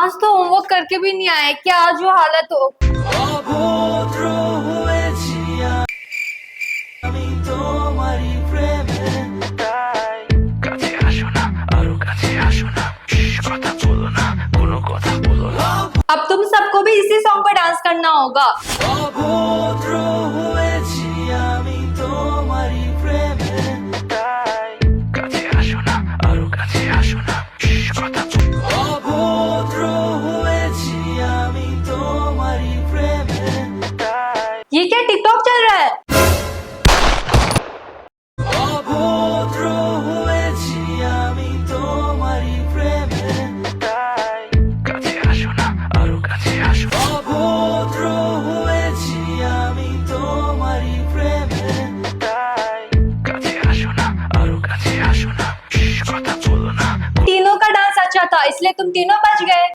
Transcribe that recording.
आज तो होमवर्क करके भी नहीं आए, क्या आज जो हालत हो। অভদ্র হয়েছি আমি তোমারই প্রেমে তাই কাছে আসো না আরো কাছে আসো না কথা বলো না কোনো কথা বলো না अब तुम सबको भी इसी सॉन्ग पर डांस करना होगा। অভদ্র হয়েছি আমি তোমারই প্রেমে তাই কাছে আসো না আরো কাছে আসো না কথা অভদ্র হয়েছি আমি তোমারই প্রেমে তাই ये क्या टिकटॉक चल रहा है। অভদ্র হয়েছি আমি তোমারই প্রেমে তাই কাছে আসো না আরো কাছে আসো অভদ্র হয়েছি আমি তোমারই প্রেমে তাই কাছে আসো না আরো কাছে আসো না কথা বলো না तीनों का डांस अच्छा था इसलिए तुम तीनों बच गए।